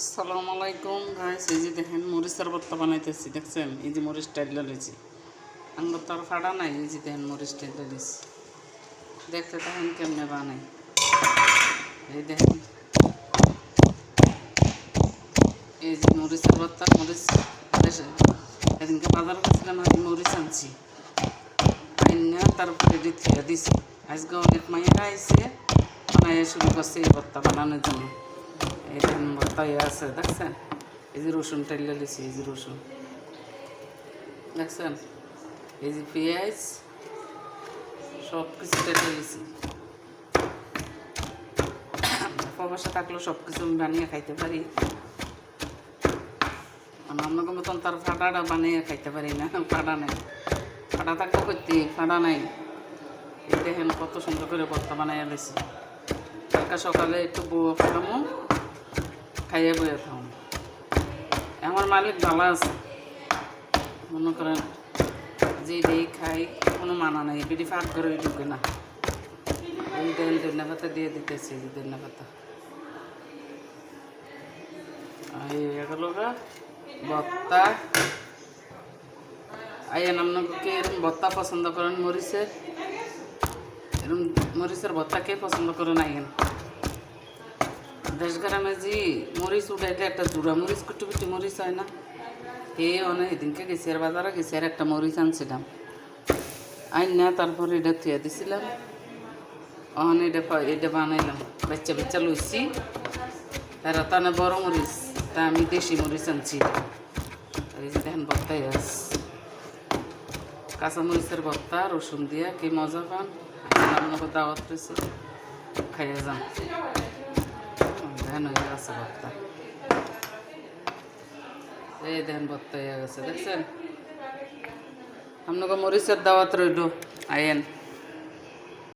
আসসালামু আলাইকুম গাইস, এই যে দেখেন মরিচের ভর্তা বানাইতেছি। দেখছেন এই যে মরিচ টাইলা লইছি, আমার তো আর ফাটা নাই। এই যে দেখেন মরিচ টাইলা লইছি, দেখতে দেখেন কেমনে বানাই। এই দেখেন এই যে মরিচের ভর্তা। মরিচ এদিনকে বাজার করছিলাম, আমি মরিচ আনছি আইনা, তারপরে দিয়ে দিছি। আজকে অনেক মাইয়া আইসে বানাইয়া শুরু করছে এই ভর্তা বানানোর জন্য। এই দেখেন ভর্তা আছে, দেখছেন এই যে রসুন টাইলা লিছি, এই যে রসুন দেখছেন, এই যে পেঁয়াজ, সব কিছু টাইলা লিছি। প্রবাসে থাকলেও সব কিছু আমি বানিয়ে খাইতে পারি, আপনাকে মতন তার ফাটাটা বানিয়ে খাইতে পারি না। ফাটা নাই, ফাটা থাকলে করতে ফাটা নাই। এই দেখেন কত সুন্দর করে ভর্তা বানাইয়া লিছি। কালকে সকালে একটু বউ খামো, খাইয়ে বইয়ে খাম। আমার মালিক ভালো আছে, মনে করেন যে এই খাই কোনো মানা নেই, বিড়ি ফাঁক করে ঢুকে না। এই দেন ধন্যা পাতা দিয়ে দিতেছি, যে ধন্যা পাতা এগুলো ভর্তা। আইয়েন আপনাকে এরকম ভর্তা পছন্দ করেন মরিচের, এরকম মরিচের ভর্তা কে পছন্দ করেন আইয়েন। দেশ গ্রামে যে মরিচ উঠাইলে একটা জোড়া মরিচ কুটি কুটি মরিচ হয় না, অনেক এদিনকে গেছি আর বাজারে গেছি আর একটা মরিচ আনছিলাম আইন না, তারপরে এটা থুয়ে দিছিলাম। এটা বানাইলাম, বাচ্চা বাচ্চা লইছি। তারা তানে বড় মরিচ, তা আমি দেশি মরিচ আনছি। এই যে দেখেন ভর্তাই আছে, কাঁচা মরিচের ভর্তা রসুন দিয়ে কি মজা পান। আপনাকে দাওয়াত রয়েছে, খাইয়ে যান। দেখেন হয়ে গেছে ভর্তা, এই দেখেন ভর্তা হয়ে গেছে, দেখছেন। আপনাকে মরিচের দাওয়াত রইল, আইয়েন।